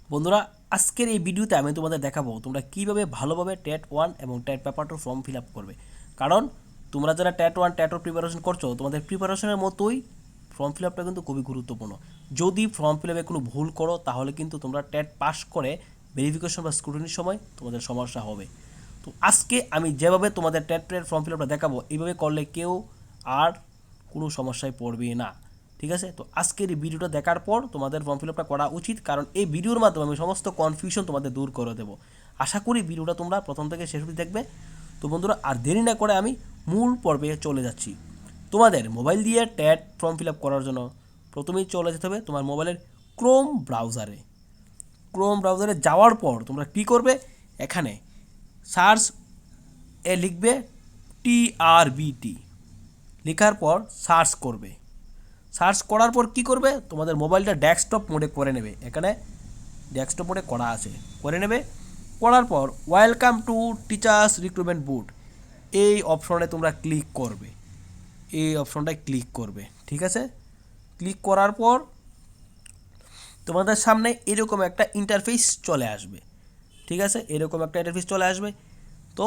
বন্ধুরা, আজকের এই ভিডিওতে আমি তোমাদের দেখাবো তোমরা কিভাবে ভালোভাবে টেট 1 এবং TET paper 2 form fill up করবে। কারণ তোমরা যারা টেট 1 টেট 2 প্রিপারেশন করছো, তোমাদের প্রিপারেশনের মতোই ফর্ম ফিল আপটা কিন্তু খুবই গুরুত্বপূর্ণ। যদি ফর্ম ফিল আপে কোনো ভুল করো তাহলে কিন্তু তোমরা টেট পাস করে ভেরিফিকেশন বা স্ক্রুটিনির সময় তোমাদের সমস্যা হবে। তো আজকে আমি যেভাবে তোমাদের টেট ফর্ম ফিল আপটা দেখাবো, এইভাবে করলে কেউ আর কোনো সমস্যায় পড়বে না। ঠিক আছে, তো আজকের এই ভিডিওটা দেখার পর তোমাদের ফর্ম ফিল আপটা করা উচিত, কারণ এই ভিডিওর মাধ্যমে আমি সমস্ত কনফিউশন তোমাদের দূর করে দেবো। আশা করি ভিডিওটা তোমরা প্রথম থেকে শেষ অবধি দেখবে। তো বন্ধুরা, আর দেরি না করে আমি মূল পর্বে চলে যাচ্ছি। তোমাদের মোবাইল দিয়ে ট্যাট ফর্ম ফিল আপ করার জন্য প্রথমেই চলে যেতে হবে তোমার মোবাইলের ক্রোম ব্রাউজারে যাওয়ার পর তোমরা কী করবে, এখানে সার্চ লিখবে TRBT, লেখার পর সার্চ করবে। সার্চ করার পর কি করবে, তোমাদের মোবাইলটা ডেস্কটপ মোডে করে নেবে। এখানে ডেস্কটপ মোডে করা আছে, করে নেবে। করার পর welcome to teachers recruitment board, এই অপশনে তোমরা ক্লিক করবে। এই অপশনটায় ক্লিক করবে, ঠিক আছে। ক্লিক করার পর তোমাদের সামনে এরকম একটা ইন্টারফেস চলে আসবে, ঠিক আছে। এরকম একটা ইন্টারফেস চলে আসবে। তো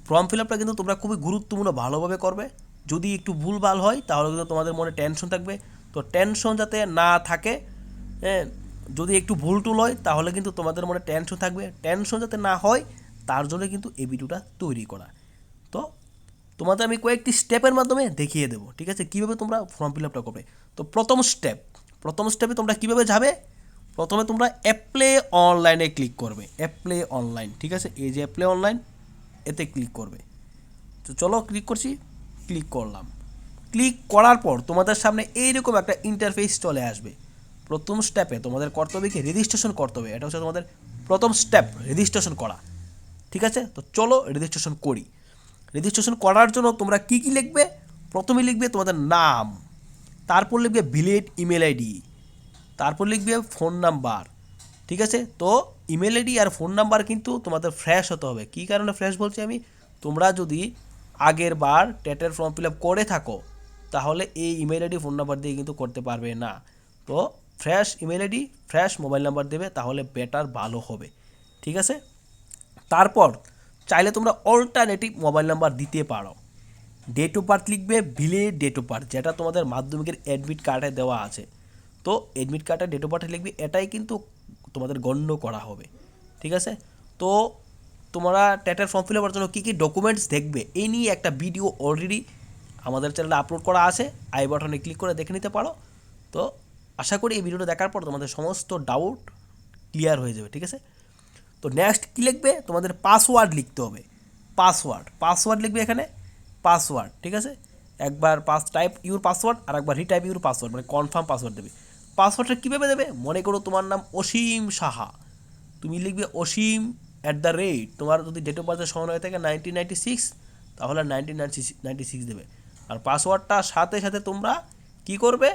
ফর্ম ফিল আপটা কিন্তু তোমরা খুবই গুরুত্বপূর্ণ ভালোভাবে করবে। যদি একটু ভুলভাল হয় তাহলে কিন্তু তোমাদের মনে টেনশন থাকবে। তো টেনশন যাতে না থাকে, হ্যাঁ, যদি একটু ভুল টুল হয় তাহলে কিন্তু তোমাদের মনে টেনশন থাকবে। টেনশন যাতে না হয় তার জন্য কিন্তু এই ভিডিওটা তৈরি করা। তো তোমাদের আমি কয়েকটি স্টেপের মাধ্যমে দেখিয়ে দেবো, ঠিক আছে, কীভাবে তোমরা ফর্ম ফিল আপটা করবে। তো প্রথম স্টেপে তোমরা কীভাবে যাবে, প্রথমে তোমরা অ্যাপ্লাই অনলাইনে ক্লিক করবে। অ্যাপ্লাই অনলাইন, ঠিক আছে, এই যে অ্যাপ্লাই অনলাইন, এতে ক্লিক করবে। তো চলো ক্লিক করছি, ক্লিক করলাম। ক্লিক করার পর তোমাদের সামনে এইরকম একটা ইন্টারফেস চলে আসবে। প্রথম স্টেপে তোমাদের করতে হবে কি, রেজিস্ট্রেশন করতে হবে। এটা হচ্ছে তোমাদের প্রথম স্টেপ, রেজিস্ট্রেশন করা, ঠিক আছে। তো চলো রেজিস্ট্রেশন করি। রেজিস্ট্রেশন করার জন্য তোমরা কী কী লিখবে, প্রথমে লিখবে তোমাদের নাম, তারপর লিখবে ভিলেজ ইমেল আইডি, তারপর লিখবে ফোন নাম্বার, ঠিক আছে। তো ইমেল আইডি আর ফোন নাম্বার কিন্তু তোমাদের ফ্রেশ হতে হবে। কী কারণে ফ্রেশ বলছি আমি, তোমরা যদি আগের বার টেটের ফর্ম ফিল আপ করে থাকো তাহলে এই ইমেল আইডি ফোন নাম্বার দিয়ে কিন্তু করতে পারবে না। তো fresh email ID, fresh mobile number দেবে, তাহলে বেটার ভালো হবে, ঠিক আছে। তারপর চাইলে তোমরা অল্টারনেটিভ মোবাইল নাম্বার দিতে পারো। ডেট অফ বার্থ লিখবে ভিলেজ ডেট অফ বার্থ, যেটা তোমাদের মাধ্যমিকের অ্যাডমিট কার্ডে দেওয়া আছে। তো অ্যাডমিট কার্ডে ডেট অফ বার্থ লিখবে, এটাই কিন্তু তোমাদের গণ্য করা হবে, ঠিক আছে। তো তোমরা টেটের ফর্ম ফিল আপের জন্য কী কী ডকুমেন্টস দেখবে এই নিয়ে একটা ভিডিও অলরেডি আমাদের চ্যানেলে আপলোড করা আছে, আই বাটনে ক্লিক করে দেখে নিতে পারো। তো আশা করি এই ভিডিওটা দেখার পর তোমাদের সমস্ত ডাউট ক্লিয়ার হয়ে যাবে, ঠিক আছে। তো নেক্সট কী লিখবে, তোমাদের পাসওয়ার্ড লিখতে হবে। পাসওয়ার্ড লিখবে এখানে, পাসওয়ার্ড, ঠিক আছে। একবার টাইপ ইউর পাসওয়ার্ড আর একবার রিটাইপ ইউর পাসওয়ার্ড, মানে কনফার্ম পাসওয়ার্ড দেবে। পাসওয়ার্ডটা কীভাবে দেবে, মনে করো তোমার নাম অসীম সাহা, তুমি লিখবে অসীম তোমার যদি ডেট অফ বার্থের সমান হয়ে থাকে 1996, তাহলে 1996 দেবে। আর পাসওয়ার্ডটা সাথে সাথে তোমরা কী করবে,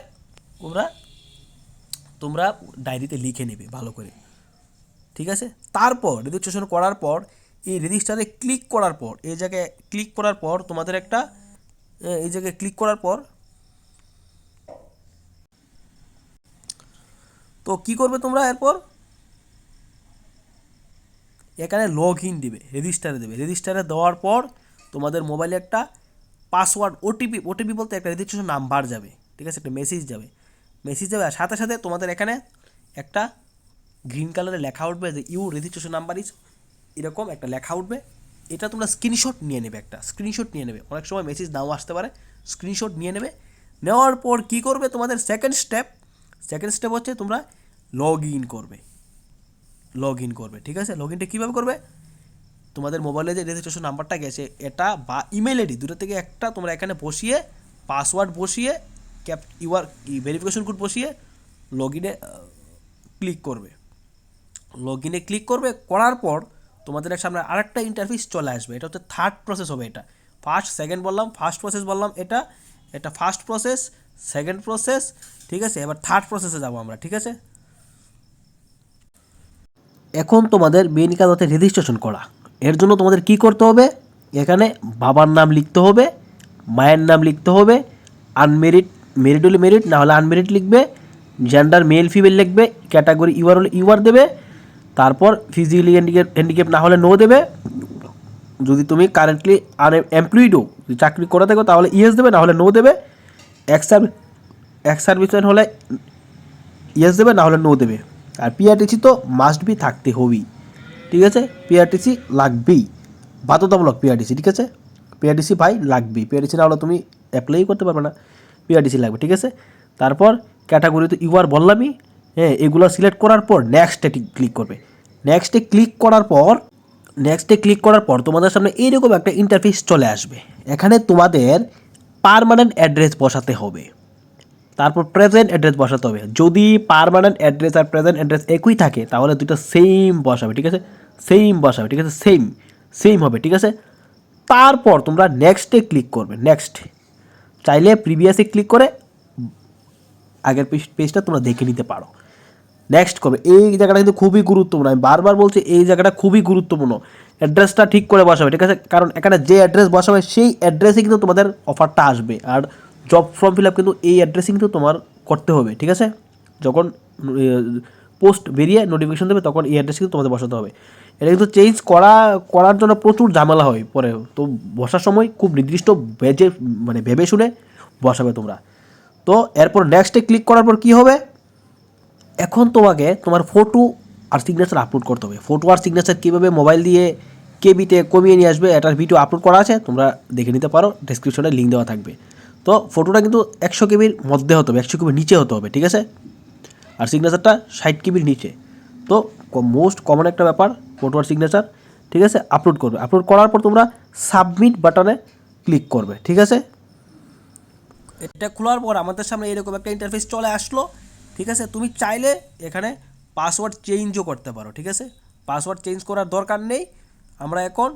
তোমরা তোমরা ডায়েরিতে লিখে নেবে ভালো করে, ঠিক আছে। তারপর রেজিস্ট্রেশন করার পর এই রেজিস্টারে ক্লিক করার পর, এই জায়গায় ক্লিক করার পর তোমাদের একটা, এই জায়গায় ক্লিক করার পর তো কী করবে তোমরা, এরপর এখানে লগ ইন দেবে, রেজিস্টারে দেওয়ার পর তোমাদের মোবাইলে একটা পাসওয়ার্ড, ওটিপি বলতে একটা রেজিস্ট্রেশন নাম্বার যাবে, ঠিক আছে, একটা মেসেজ যাবে আর সাথে সাথে তোমাদের এখানে একটা গ্রিন কালারে লেখা উঠবে যে ইউ রেজিস্ট্রেশন নাম্বার ইজ, এরকম একটা লেখা উঠবে। এটা তোমরা স্ক্রিনশট নিয়ে নেবে, অনেক সময় মেসেজ নাও আসতে পারে, স্ক্রিনশট নিয়ে নেবে। নেওয়ার পর কী করবে, তোমাদের সেকেন্ড স্টেপ হচ্ছে তোমরা লগ ইন করবে, ঠিক আছে। লগ ইনটা কীভাবে করবে, তোমাদের মোবাইলে যে রেজিস্ট্রেশন নাম্বারটা গেছে এটা বা ইমেল আইডি দুটো থেকে একটা তোমরা এখানে বসিয়ে, পাসওয়ার্ড বসিয়ে, ভেরিফিকেশন কোড বসিয়ে লগ ইনে ক্লিক করবে। করার পর তোমাদের সামনে আরেকটা ইন্টারফেস চলে আসবে। এটা হচ্ছে থার্ড প্রসেস হবে। এটা ফার্স্ট প্রসেস বললাম, এটা ফার্স্ট প্রসেস, সেকেন্ড প্রসেস, ঠিক আছে। এবার থার্ড প্রসেসে যাবো আমরা, ঠিক আছে। এখন তোমাদের মেইন কাজ হচ্ছে রেজিস্ট্রেশন করা। এর জন্য তোমাদের কি করতে হবে, এখানে বাবার নাম লিখতে হবে, মায়ের নাম লিখতে হবে, আনমেরিড, মেরিড হলে না হলে আনমেরিড লিখবে, জেন্ডার মেল ফিমেল লিখবে, ক্যাটাগরি ইউআর হলে ইউআর দেবে, তারপর ফিজিক্যালি হ্যান্ডিক্যাপ না হলে নো দেবে। যদি তুমি কারেন্টলি এমপ্লয়েডও চাকরি করে থাকো তাহলে ইয়েস দেবে, না হলে নো দেবে। এক্স সার্ভিসম্যান হলে ইয়েস দেবে, না হলে নো দেবে। আর পিআরটিসি তো মাস্ট বি থাকতে হবেই, ঠিক আছে। পিআরটিসি লাগবেই, বাধ্যতামূলক পিআরটিসি, ঠিক আছে। পিআরটিসি ভাই লাগবেই, পিআরটিসি না হলে তুমি অ্যাপ্লাই করতে পারবে না, পিআরটিসি লাগবে, ঠিক আছে। তারপর ক্যাটাগরি তো ইউআর বললামই, হ্যাঁ। এগুলো সিলেক্ট করার পর নেক্সটে ক্লিক করবে। নেক্সটে ক্লিক করার পর তোমাদের সামনে এইরকম একটা ইন্টারফেস চলে আসবে। এখানে তোমাদের পার্মানেন্ট অ্যাড্রেস বসাতে হবে, তারপর প্রেজেন্ট অ্যাড্রেস বসাতে হবে। যদি পার্মানেন্ট অ্যাড্রেস আর প্রেজেন্ট অ্যাড্রেস একই থাকে তাহলে দুটো সেম বসাবে, ঠিক আছে। ঠিক আছে, সেম হবে, ঠিক আছে। তারপর তোমরা নেক্সটে ক্লিক করবে। নেক্সট চাইলে প্রিভিয়াসে ক্লিক করে আগের পেজটা তোমরা দেখে নিতে পারো। নেক্সট করবে। এই জায়গাটা কিন্তু খুবই গুরুত্বপূর্ণ, আমি বারবার বলছি এই জায়গাটা খুবই গুরুত্বপূর্ণ। অ্যাড্রেসটা ঠিক করে বসাবে, ঠিক আছে। কারণ এখানে যে অ্যাড্রেস বসাবে সেই অ্যাড্রেসে কিন্তু তোমাদের অফারটা আসবে। আর জব ফর্ম ফিল আপ কিন্তু এই অ্যাড্রেসে কিন্তু তোমার করতে হবে, ঠিক আছে। যখন পোস্ট বেরিয়ে নোটিফিকেশন দেবে তখন এই অ্যাড্রেস কিন্তু তোমাদের বসাতে হবে। এটা কিন্তু চেঞ্জ করার জন্য প্রচুর ঝামেলা হয় পরে, তো বসার সময় খুব নির্দিষ্ট ভেবে শুনে বসাবে তোমরা। তো এরপর নেক্সটে ক্লিক করার পর কী হবে, এখন তোমাকে তোমার ফটো আর সিগনেচার আপলোড করতে হবে। ফটো আর সিগনেচার কীভাবে মোবাইল দিয়ে কেবিতে কমিয়ে নিয়ে আসবে, এটার ভিডিও আপলোড করা আছে, তোমরা দেখে নিতে পারো, ডেসক্রিপশনে লিঙ্ক দেওয়া থাকবে। তো ফটোটা কিন্তু 100 কেবির মধ্যে হতে হবে, 100 কেবির নিচে হতে হবে, ঠিক আছে। আর সিগনেচারটা 60 কেবির নিচে। তো মোস্ট কমন একটা ব্যাপার ফটো আর সিগনেচার, ঠিক আছে। আপলোড করবে, আপলোড করার পর তোমরা সাবমিট বাটনে ক্লিক করবে, ঠিক আছে। এটা খোলার পর আমাদের সামনে এরকম একটা ইন্টারফেস চলে আসলো, ঠিক আছে। তুমি চাইলে এখানে পাসওয়ার্ড চেঞ্জও করতে পারো, ঠিক আছে। পাসওয়ার্ড চেঞ্জ করার দরকার নেই। আমরা এখন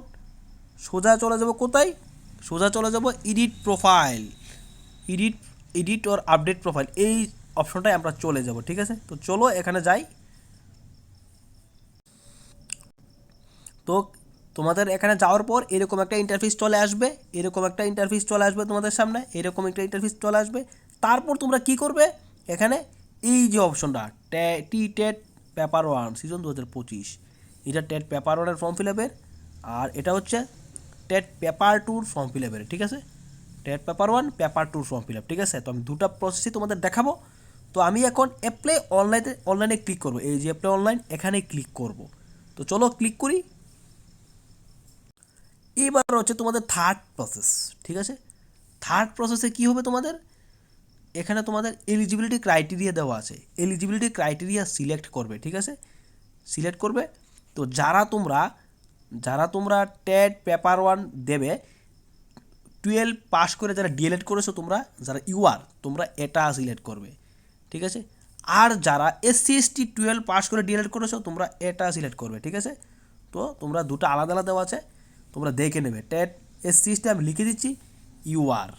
সোজা চলে যাব কোথায়, সোজা চলে যাব এডিট প্রোফাইল, এডিট ওর আপডেট প্রোফাইল, এই অপশনটায় আমরা চলে যাব, ঠিক আছে। তো চলো এখানে যাই। তো তোমাদের এখানে যাওয়ার পর এরকম একটা ইন্টারফেস চলে আসবে, তোমাদের সামনে এরকম একটা ইন্টারফেস চলে আসবে। তারপর তোমরা কি করবে, এখানে এই যে অপশনটা টেট পেপার 1 সিজন 2025, এটা টেট পেপার 1-এর ফর্ম ফিল আপের, আর এটা হচ্ছে টেট পেপার 2-র ফর্ম ফিল আপের, ঠিক আছে। TET paper 1 paper 2 form fill up, ঠিক আছে। তো আমি দুটো প্রসেসই তোমাদের দেখাবো। তো আমি এখন অ্যাপ্লাই অনলাইনে ক্লিক করব, এই যে অ্যাপ্লাই অনলাইন এখানে ক্লিক করব। তো চলো ক্লিক করি। এবার হচ্ছে তোমাদের থার্ড প্রসেস, ঠিক আছে। থার্ড প্রসেসে কী হবে, তোমাদের এখানে তোমাদের এলিজিবিলিটি ক্রাইটেরিয়া দেওয়া আছে, এলিজিবিলিটি ক্রাইটেরিয়া সিলেক্ট করবে, ঠিক আছে। সিলেক্ট করবে। তো যারা তোমরা টেট পেপার 1 দেবে, 12 পাস করে যারা ডিএলএড করেছো তোমরা, যারা ইউআর, তোমরা এটা সিলেক্ট করবে, ঠিক আছে। আর যারা এসসি এসটি 12 পাস করে ডিএলএড করেছো তোমরা এটা সিলেক্ট করবে, ঠিক আছে। তো তোমরা দুটো আলাদা আলাদা দেওয়া আছে, তোমরা দেখে নেবে। টেট এসসি এসটি আমি লিখে দিচ্ছি, ইউআর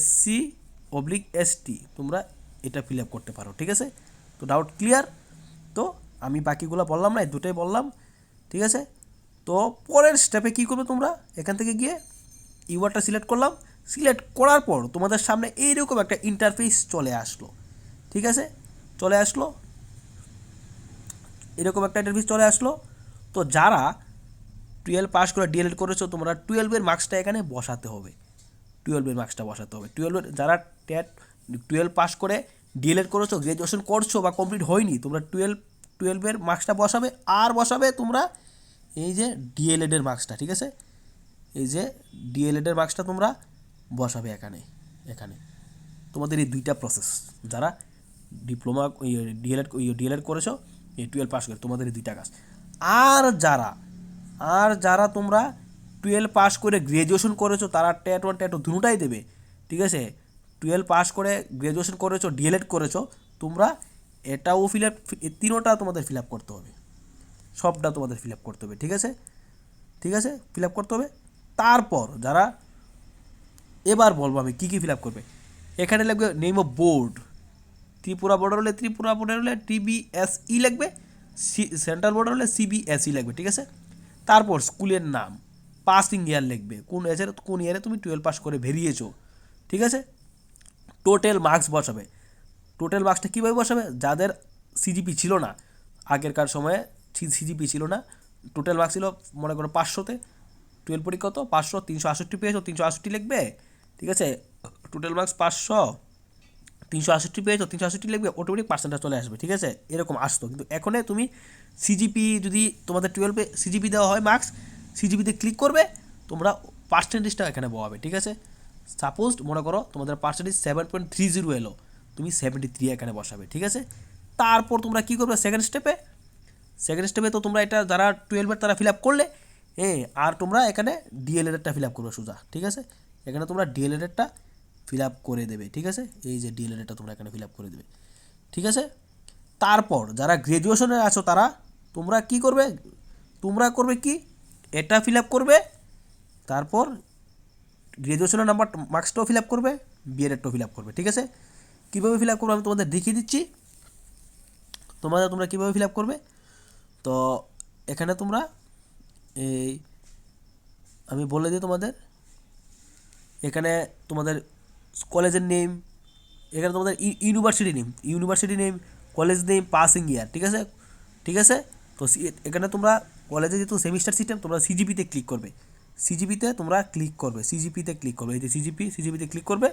SC/ST তোমরা এটা ফিল আপ করতে পারো, ঠিক আছে। তো ডাউট ক্লিয়ার। তো আমি বাকিগুলো বললাম না, এই দুটোই বললাম, ঠিক আছে। তো পরের স্টেপে কী করবে, তোমরা এখান থেকে গিয়ে ইউআরটা সিলেক্ট করলাম। সিলেক্ট করার পর তোমাদের সামনে এইরকম একটা ইন্টারফেস চলে আসলো, ঠিক আছে। এরকম একটা ইন্টারফেস চলে আসলো। তো যারা 12 পাস করে ডিএলএড করেছো তোমরা 12-এর মার্কসটা এখানে বসাতে হবে, 12-এর মার্কসটা বসাতে হবে। 12 যারা টেট 12 পাস করে ডিএলএড করেছো, গ্র্যাজুয়েশন করছো বা কমপ্লিট হয়নি, তোমরা 12-এর মার্কসটা বসাবে। আর বসাবে তোমরা এই যে ডিএলএডের মার্কসটা, ঠিক আছে। এই যে ডিএলএডের মার্কসটা তোমরা বসাবে এখানে। তোমাদের এই দুইটা প্রসেস, যারা ডিপ্লোমা ডিএলএড করেছো, এই 12 পাস করে তোমাদের এই দুইটা কাজ। আর যারা তোমরা 12 পাস করে গ্র্যাজুয়েশন করেছো তারা টেট 1 টেট 2 দুটোটাই দেবে, ঠিক আছে। 12 পাস করে গ্র্যাজুয়েশন করেছো, ডিএলএড করেছো, তোমরা এটাও ফিল আপ, তিনোটা তোমাদের ফিল আপ করতে হবে, সবটা তোমাদের ফিল আপ করতে হবে, ঠিক আছে। ফিল আপ করতে হবে। তারপর যারা, এবার বলবো আমি কী ফিল আপ করবে। এখানে লাগবে নেম অফ বোর্ড, ত্রিপুরা বোর্ডের হলে TBSE লাগবে, সেন্ট্রাল বোর্ডের হলে CBSE লাগবে, ঠিক আছে। তারপর স্কুলের নাম, পাসিং ইয়ার লিখবে, কোন ইয়ারে তুমি 12 পাস করে বেরিয়েছো, ঠিক আছে। টোটাল মার্কস বসাবে। টোটাল মার্কসটা কীভাবে বসাবে, যাদের সিজিপি ছিল না, আগেরকার সময়ে সিজিপি ছিল না, টোটাল মার্কস ছিল মনে করো 500-তে, 12 পরীক্ষা তো 500, 368 পেয়েছো, 368 লিখবে, ঠিক আছে, টোটাল মার্কস 500, 368 পেয়েছো, 368 লিখবে, অটোমেটিক পার্সেন্টেজ চলে আসবে, ঠিক আছে, এরকম আসতো। কিন্তু এখন তুমি সিজিপি যদি তোমাদের 12-এ সিজিপি দেওয়া হয় মার্কস, সিজিপিতে ক্লিক করবে, তোমরা পার্সেন্টেজটা এখানে বসাবে, ঠিক আছে। সাপোজ মনে করো তোমাদের পার্সেন্টেজ 7.30 এলো, তুমি 73 এখানে বসাবে, ঠিক আছে। তারপর তোমরা কী করবে সেকেন্ড স্টেপে তো তোমরা এটা যারা 12-এর তারা ফিল আপ করলে, আর তোমরা এখানে ডিএলএডেরটা ফিল আপ করবে সোজা, ঠিক আছে। এখানে তোমরা ডিএলএডেরটা ফিল আপ করে দেবে, ঠিক আছে, এই যে ডিএলএডটা তোমরা এখানে ফিল আপ করে দেবে, ঠিক আছে। তারপর যারা গ্র্যাজুয়েশনে আছো তারা তোমরা কি করবে, তোমরা করবে কি এটা ফিল আপ করবে, তারপর গ্র্যাজুয়েশনের নাম্বার মার্কসটাও ফিল আপ করবে, বিএডেরটাও ফিল আপ করবে, ঠিক আছে। কীভাবে ফিল আপ করবে আমি তোমাদের দেখিয়ে দিচ্ছি, তোমরা কীভাবে ফিল আপ করবে। তো এখানে তোমরা এই আমি বলে দিই তোমাদের, এখানে তোমাদের কলেজের নেম, এখানে তোমাদের university name, college name, passing ইয়ার, ঠিক আছে, ঠিক আছে। তো এখানে তোমরা কলেজে যেহেতু সেমিস্টার সিস্টেম, তোমরা সিজিপিতে ক্লিক করবে, এই যে সিজিপিতে ক্লিক করবে,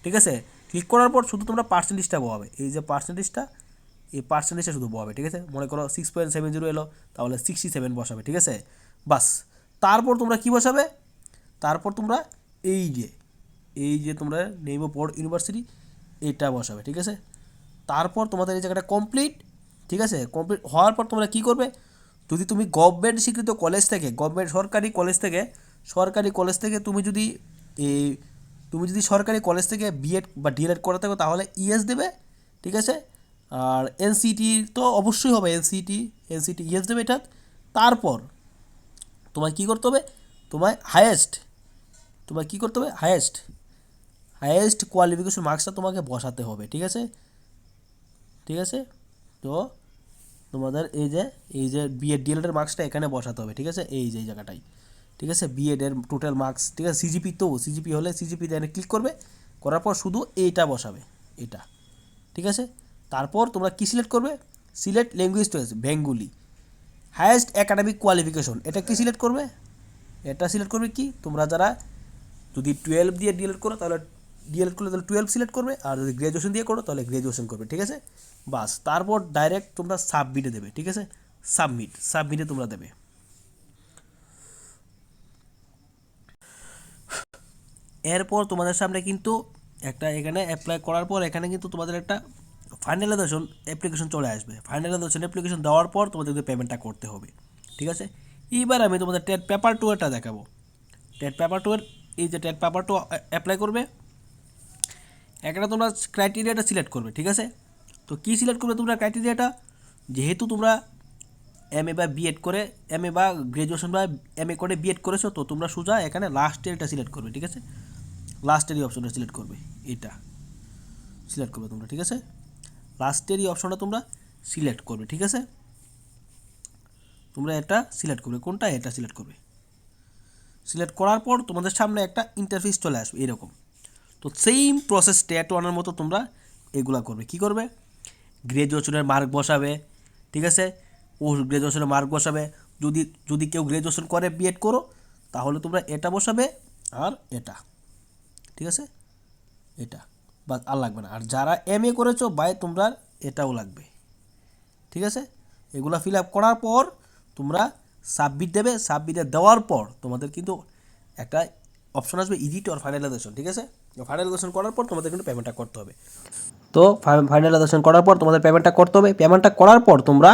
ঠিক আছে। ক্লিক করার পর শুধু তোমরা পার্সেন্টেজটা বসাবে, এই যে পার্সেন্টেজটা শুধু বসাবে, ঠিক আছে। মনে করো 6.70 এলো, তাহলে 67 বসাবে, ঠিক আছে, বাস। তারপর তোমরা কি বসাবে, তারপর তোমরা এই যে তোমরা নেম অফ বোর্ড ইউনিভার্সিটি এটা বসাবে, ঠিক আছে। তারপর তোমাদের এই জায়গাটা কমপ্লিট, ঠিক আছে। কমপ্লিট হওয়ার পর তোমরা কী করবে, যদি তুমি গভর্নমেন্ট স্বীকৃত কলেজ থেকে, সরকারি কলেজ থেকে তুমি যদি সরকারি কলেজ থেকে বিএড বা ডিএলএড করে থাকো তাহলে ইএস দেবে, ঠিক আছে। আর এনসিটি তো অবশ্যই হবে, এনসিটি ইএস দেবে এটা। তারপর তোমায় কী করতে হবে, হায়েস্ট কোয়ালিফিকেশন মার্কসটা তোমাকে বসাতে হবে, ঠিক আছে। তো তোমাদের এই যে বিএড ডিএলএডের মার্কসটা এখানে বসাতে হবে, ঠিক আছে, এই জায়গাটাই, ঠিক আছে। বিএডের টোটাল মার্কস, ঠিক আছে। সিজিপি হলে সিজিপিতে এখানে ক্লিক করবে, করার পর শুধু এইটা বসাবে, এটা, ঠিক আছে। তারপর তোমরা কি সিলেক্ট করবে, select language choice Bengali, highest academic qualification, এটা কি সিলেক্ট করবে, কি তোমরা যারা যদি 12 দিয়ে ডিএলএড করো তাহলে 12 সিলেক্ট করবে, আর যদি গ্র্যাজুয়েশন দিয়ে করো তাহলে গ্র্যাজুয়েশন করবে, ঠিক আছে, বাস। তারপর ডাইরেক্ট তোমরা সাবমিটে দেবে, ঠিক আছে, সাবমিটে তোমরা দেবে। এরপর তোমাদের সামনে কিন্তু একটা এখানে অ্যাপ্লাই করার পর এখানে কিন্তু তোমাদের একটা ফাইনালাইজেশন অ্যাপ্লিকেশন চলে আসবে। ফাইনালাইজেশন অ্যাপ্লিকেশন দেওয়ার পর তোমাদের পেমেন্টটা করতে হবে, ঠিক আছে। এইবার আমি তোমাদের টেট পেপার 2 এটা দেখাবো। টেট পেপার 2 এই যে টেট পেপার 2 অ্যাপ্লাই করবে, এখানে তোমরা ক্রাইটেরিয়াটা সিলেক্ট করবে, ঠিক আছে। তো কী সিলেক্ট করবে তোমরা ক্রাইটেরিয়াটা, যেহেতু তোমরা এমএ বা বিএড করে, এমএ বা গ্র্যাজুয়েশন বা এমএ করে বিএড করেছো, তো তোমরা সোজা এখানে লাস্টের এটা সিলেক্ট করবে, ঠিক আছে। লাস্টের এই অপশনটা সিলেক্ট করবে, এটা সিলেক্ট করবে তোমরা, ঠিক আছে। লাস্টের এই অপশনটা তোমরা সিলেক্ট করবে, ঠিক আছে। তোমরা এটা সিলেক্ট করবে, কোনটা, এটা সিলেক্ট করবে। সিলেক্ট করার পর তোমাদের সামনে একটা ইন্টারফেস চলে আসবে এরকম। তো সেম প্রসেস টেট 1-এর মতো তোমরা এগুলা করবে। কি করবে, গ্র্যাজুয়েশনের মার্ক বসাবে, ঠিক আছে, পোস্ট গ্র্যাজুয়েশনের মার্ক বসাবে। যদি কেউ গ্র্যাজুয়েশন করে বিএড করো তাহলে তোমরা এটা বসাবে, আর এটা, ঠিক আছে, এটা বাস, আর লাগবে না। আর যারা এমএ করেছো বাই তোমরা এটাও লাগবে, ঠিক আছে। এগুলা ফিল আপ করার পর তোমরা সাবমিট দেবে। সাবমিটে দেওয়ার পর তোমাদের কিন্তু একটা অপশন আসবে এডিট অর ফাইনালাইজেশন, ঠিক আছে। ফাইনালাইজেশন করার পর তোমাদের কিন্তু পেমেন্টটা করতে হবে। তো ফাইনালাইজেশন করার পর তোমাদের পেমেন্টটা করতে হবে। পেমেন্টটা করার পর তোমরা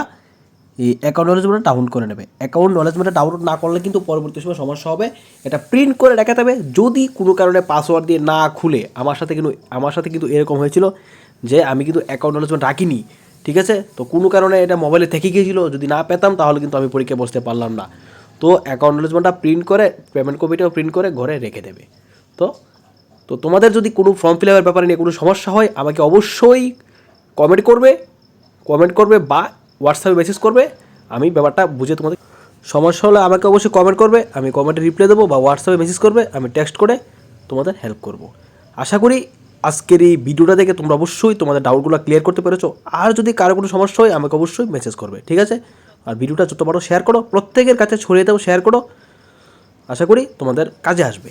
এই অ্যাকাউন্ট নলেজমেন্টটা ডাউনলোড করে নেবে। অ্যাকাউন্ট নলেজমেন্টটা ডাউনলোড না করলে কিন্তু পরবর্তী সময় সমস্যা হবে। এটা প্রিন্ট করে দেখাতে হবে। যদি কোনো কারণে পাসওয়ার্ড দিয়ে না খুলে, আমার সাথে কিন্তু এরকম হয়েছিল যে আমি কিন্তু অ্যাকাউন্ট নলেজমেন্ট রাখিনি, ঠিক আছে। তো কোনো কারণে এটা মোবাইলে থেকে গিয়েছিলো, যদি না পেতাম তাহলে কিন্তু আমি পরীক্ষায় বসতে পারলাম না। তো অ্যাকাউন্ট নলেজমেন্টটা প্রিন্ট করে, পেমেন্ট কপিটাও প্রিন্ট করে ঘরে রেখে দেবে। তো তোমাদের যদি কোনো ফর্ম ফিল আপের ব্যাপারে নিয়ে কোনো সমস্যা হয় আমাকে অবশ্যই কমেন্ট করবে বা হোয়াটসঅ্যাপে মেসেজ করবে। আমি ব্যাপারটা বুঝে তোমাদের, সমস্যা হলে আমাকে অবশ্যই কমেন্ট করবে, আমি কমেন্টে রিপ্লাই দেবো, বা হোয়াটসঅ্যাপে মেসেজ করবে, আমি টেক্সট করে তোমাদের হেল্প করব। আশা করি আজকের এই ভিডিওটা দেখে তোমরা অবশ্যই তোমাদের ডাউটগুলো ক্লিয়ার করতে পেরেছো। আর যদি কারো কোনো সমস্যা হয় আমাকে অবশ্যই মেসেজ করবে, ঠিক আছে? আর ভিডিওটা যত বড় শেয়ার করো, প্রত্যেকের কাছে ছড়িয়ে দাও, শেয়ার করো। আশা করি তোমাদের কাজে আসবে।